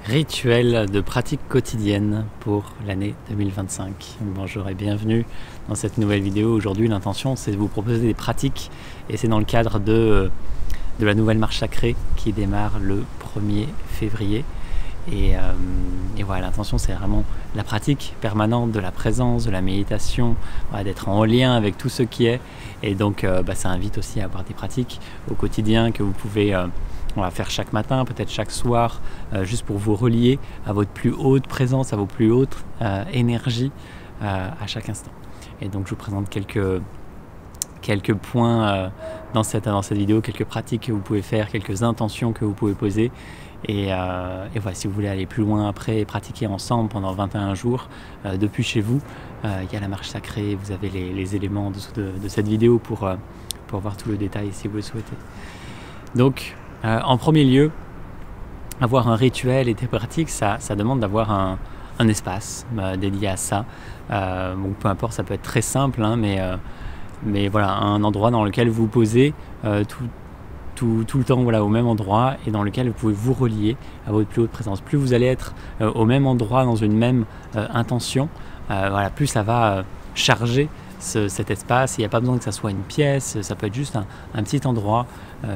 Rituel de pratique quotidienne pour l'année 2025. Bonjour et bienvenue dans cette nouvelle vidéo. Aujourd'hui, l'intention, c'est de vous proposer des pratiques et c'est dans le cadre de la nouvelle marche sacrée qui démarre le 1er février. Et voilà, l'intention, c'est vraiment la pratique permanente de la présence, de la méditation, voilà, d'être en lien avec tout ce qui est. Et donc, ça invite aussi à avoir des pratiques au quotidien que vous pouvez faire chaque matin, peut-être chaque soir, juste pour vous relier à votre plus haute présence, à vos plus hautes énergies à chaque instant. Et donc, je vous présente quelques points dans cette vidéo, quelques pratiques que vous pouvez faire, quelques intentions que vous pouvez poser. Et voilà, si vous voulez aller plus loin après et pratiquer ensemble pendant 21 jours depuis chez vous, il y a la marche sacrée, vous avez les éléments de cette vidéo pour voir tout le détail si vous le souhaitez. Donc, en premier lieu, avoir un rituel et des pratiques, ça demande d'avoir un espace dédié à ça. Bon, peu importe, ça peut être très simple, hein, mais voilà, un endroit dans lequel vous posez tout le temps, voilà, au même endroit et dans lequel vous pouvez vous relier à votre plus haute présence. Plus vous allez être au même endroit, dans une même intention, voilà, plus ça va charger cet espace. Il n'y a pas besoin que ça soit une pièce, ça peut être juste un petit endroit,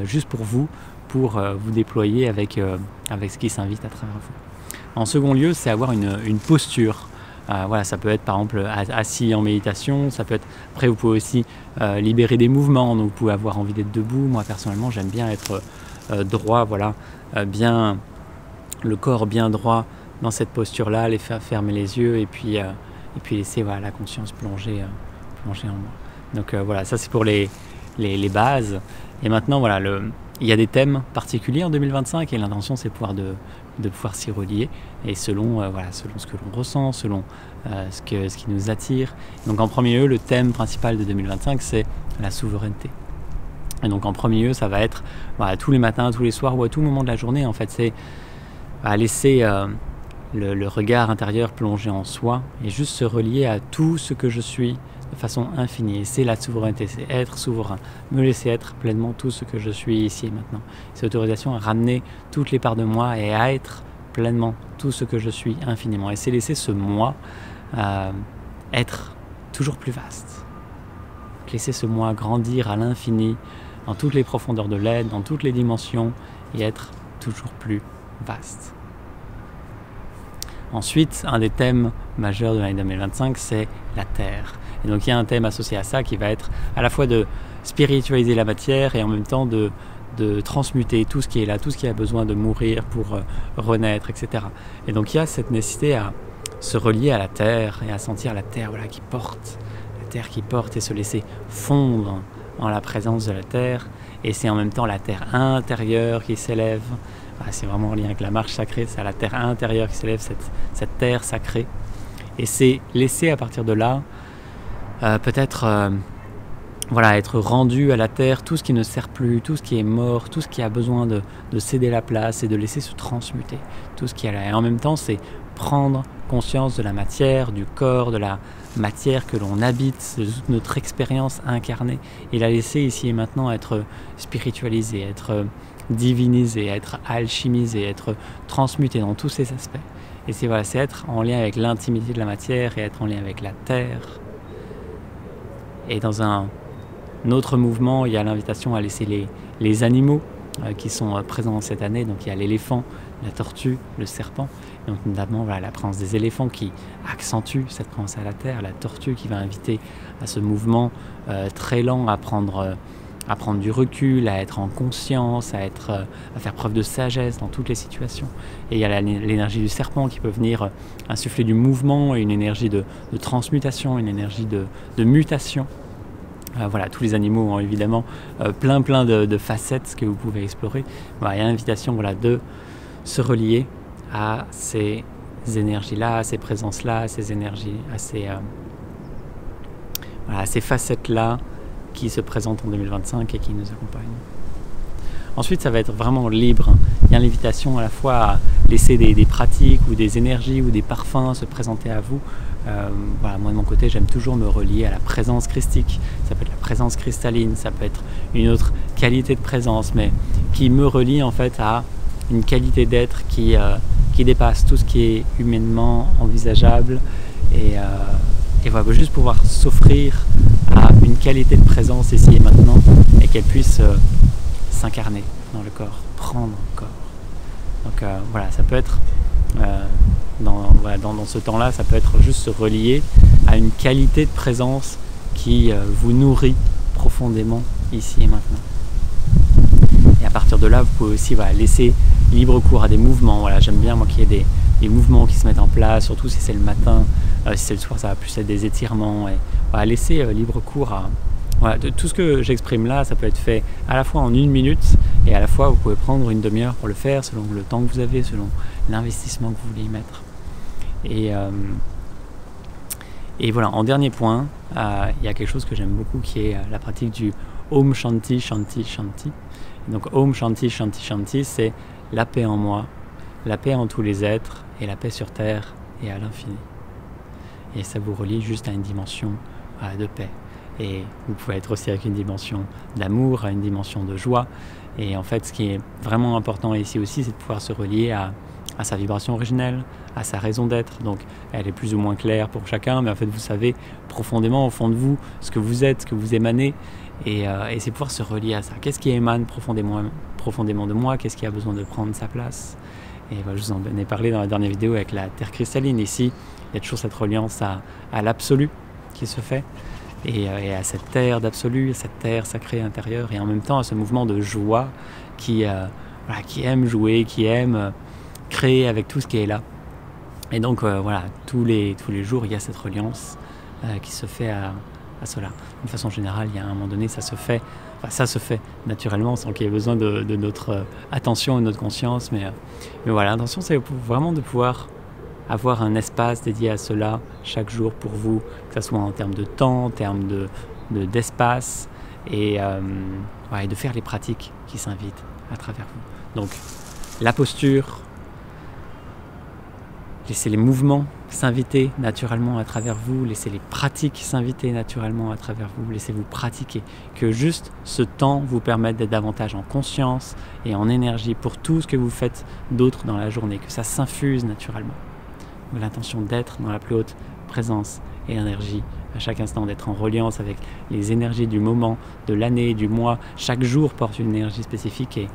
juste pour vous déployer avec ce qui s'invite à travers vous. En second lieu, c'est avoir une posture. Voilà, ça peut être par exemple assis en méditation, ça peut être, après vous pouvez aussi libérer des mouvements, donc vous pouvez avoir envie d'être debout. Moi personnellement j'aime bien être droit, voilà, bien le corps bien droit dans cette posture là, les faire fermer les yeux et puis laisser, voilà, la conscience plonger en moi. Donc voilà, ça c'est pour les bases. Et maintenant voilà, il y a des thèmes particuliers en 2025 et l'intention c'est de pouvoir s'y relier et selon ce que l'on ressent, selon ce qui nous attire. Donc en premier lieu, le thème principal de 2025 c'est la souveraineté. Et donc en premier lieu, ça va être tous les matins, tous les soirs ou à tout moment de la journée, en fait, c'est laisser le regard intérieur plonger en soi et juste se relier à tout ce que je suis de façon infinie. Et c'est la souveraineté, c'est être souverain, me laisser être pleinement tout ce que je suis ici et maintenant. C'est l'autorisation à ramener toutes les parts de moi et à être pleinement tout ce que je suis infiniment. Et c'est laisser ce moi être toujours plus vaste. Laisser ce moi grandir à l'infini, dans toutes les profondeurs de l'être, dans toutes les dimensions, et être toujours plus vaste. Ensuite, un des thèmes majeurs de l'année 2025, c'est la Terre. Et donc il y a un thème associé à ça qui va être à la fois de spiritualiser la matière et en même temps de transmuter tout ce qui est là, tout ce qui a besoin de mourir pour renaître, etc. Et donc il y a cette nécessité à se relier à la Terre et à sentir la Terre, voilà, qui porte et se laisser fondre en la présence de la Terre. Et c'est en même temps la Terre intérieure qui s'élève. C'est vraiment en lien avec la marche sacrée, c'est à la terre intérieure qui s'élève, cette terre sacrée. Et c'est laisser à partir de là, peut-être être rendu à la terre tout ce qui ne sert plus, tout ce qui est mort, tout ce qui a besoin de céder la place et de laisser se transmuter, tout ce qui est là. Et en même temps, c'est prendre conscience de la matière, du corps, de la matière que l'on habite, de toute notre expérience incarnée, et la laisser ici et maintenant être spiritualisée, être divinisé, être alchimisé, être transmuté dans tous ces aspects. Et c'est être en lien avec l'intimité de la matière et être en lien avec la terre. Et dans un autre mouvement, il y a l'invitation à laisser les animaux qui sont présents cette année. Donc il y a l'éléphant, la tortue, le serpent. Et donc notamment la présence des éléphants qui accentue cette présence à la terre, la tortue qui va inviter à ce mouvement très lent, à prendre du recul, à être en conscience, à faire preuve de sagesse dans toutes les situations. Et il y a l'énergie du serpent qui peut venir insuffler du mouvement et une énergie de transmutation, une énergie de mutation. Voilà, tous les animaux ont évidemment plein de facettes que vous pouvez explorer. Voilà, il y a l'invitation, voilà, de se relier à ces énergies-là, à ces présences-là, à ces énergies, à ces facettes-là qui se présentent en 2025 et qui nous accompagnent. Ensuite, ça va être vraiment libre. Il y a l'invitation à la fois à laisser des pratiques ou des énergies ou des parfums se présenter à vous. Voilà, moi de mon côté, j'aime toujours me relier à la présence christique. Ça peut être la présence cristalline, ça peut être une autre qualité de présence, mais qui me relie en fait à une qualité d'être qui qui dépasse tout ce qui est humainement envisageable et voilà, juste pouvoir s'offrir à une qualité de présence ici et maintenant et qu'elle puisse s'incarner dans le corps, prendre le corps. Donc voilà, ça peut être dans ce temps-là, ça peut être juste se relier à une qualité de présence qui vous nourrit profondément ici et maintenant. Et à partir de là, vous pouvez aussi laisser libre cours à des mouvements. Voilà, j'aime bien moi qu'il y ait des mouvements qui se mettent en place, surtout si c'est le matin. Si c'est le soir, ça va plus être des étirements. Et laisser libre cours à de tout ce que j'exprime là. Ça peut être fait à la fois en 1 minute et à la fois vous pouvez prendre une demi-heure pour le faire selon le temps que vous avez, selon l'investissement que vous voulez y mettre. Et voilà, en dernier point, il y a quelque chose que j'aime beaucoup qui est la pratique du Om Shanti Shanti Shanti. Donc Om Shanti Shanti Shanti, c'est la paix en moi, la paix en tous les êtres et la paix sur terre et à l'infini. Et ça vous relie juste à une dimension de paix. Et vous pouvez être aussi avec une dimension d'amour, à une dimension de joie. Et en fait, ce qui est vraiment important ici aussi, c'est de pouvoir se relier à sa vibration originelle, à sa raison d'être. Donc elle est plus ou moins claire pour chacun, mais en fait vous savez profondément au fond de vous ce que vous êtes, ce que vous émanez, et c'est pouvoir se relier à ça. Qu'est-ce qui émane profondément de moi? Qu'est-ce qui a besoin de prendre sa place? Et voilà, je vous en ai parlé dans la dernière vidéo avec la terre cristalline. Ici, il y a toujours cette reliance à l'absolu qui se fait, et à cette terre d'absolu, cette terre sacrée intérieure, et en même temps à ce mouvement de joie qui aime jouer, qui aime créer avec tout ce qui est là. Et donc voilà, tous les jours, il y a cette reliance qui se fait à cela. De façon générale, il y a un moment donné, ça se fait naturellement sans qu'il y ait besoin de notre attention et de notre conscience. Mais voilà, l'intention, c'est vraiment de pouvoir avoir un espace dédié à cela chaque jour pour vous, que ce soit en termes de temps, en termes d'espace, et de faire les pratiques qui s'invitent à travers vous. Donc la posture, laissez les mouvements s'inviter naturellement à travers vous, laissez les pratiques s'inviter naturellement à travers vous, laissez-vous pratiquer, que juste ce temps vous permette d'être davantage en conscience et en énergie pour tout ce que vous faites d'autre dans la journée, que ça s'infuse naturellement. L'intention d'être dans la plus haute présence et énergie à chaque instant, d'être en reliance avec les énergies du moment, de l'année, du mois. Chaque jour porte une énergie spécifique, et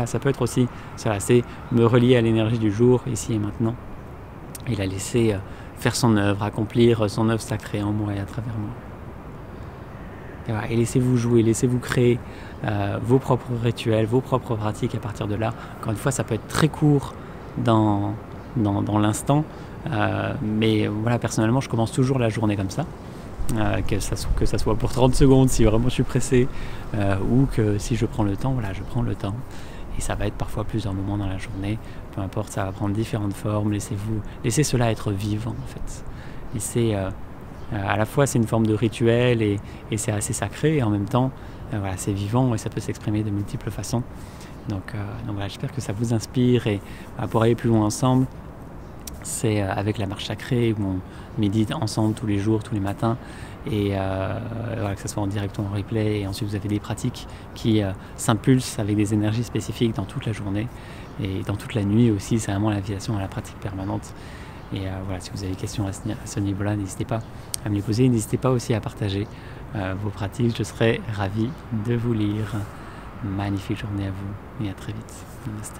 ça peut être aussi c'est me relier à l'énergie du jour, ici et maintenant, et la laisser faire son œuvre, accomplir son œuvre sacrée en moi et à travers moi. Et laissez-vous jouer, laissez-vous créer vos propres rituels, vos propres pratiques à partir de là. Encore une fois, ça peut être très court dans l'instant, mais voilà, personnellement, je commence toujours la journée comme ça. Que ça soit pour 30 secondes si vraiment je suis pressé, ou que si je prends le temps, je prends le temps. Et ça va être parfois plusieurs moments dans la journée, peu importe, ça va prendre différentes formes. Laissez cela être vivant en fait. Laissez, à la fois c'est une forme de rituel et c'est assez sacré, et en même temps c'est vivant et ça peut s'exprimer de multiples façons. Donc voilà, j'espère que ça vous inspire, et pour aller plus loin ensemble, c'est avec la marche sacrée où on médite ensemble tous les jours, tous les matins, et que ce soit en direct ou en replay. Et ensuite vous avez des pratiques qui s'impulsent avec des énergies spécifiques dans toute la journée et dans toute la nuit aussi. C'est vraiment l'invitation à la pratique permanente. Et si vous avez des questions à ce niveau-là, n'hésitez pas à me les poser. N'hésitez pas aussi à partager vos pratiques, je serai ravi de vous lire. Magnifique journée à vous et à très vite. Namaste.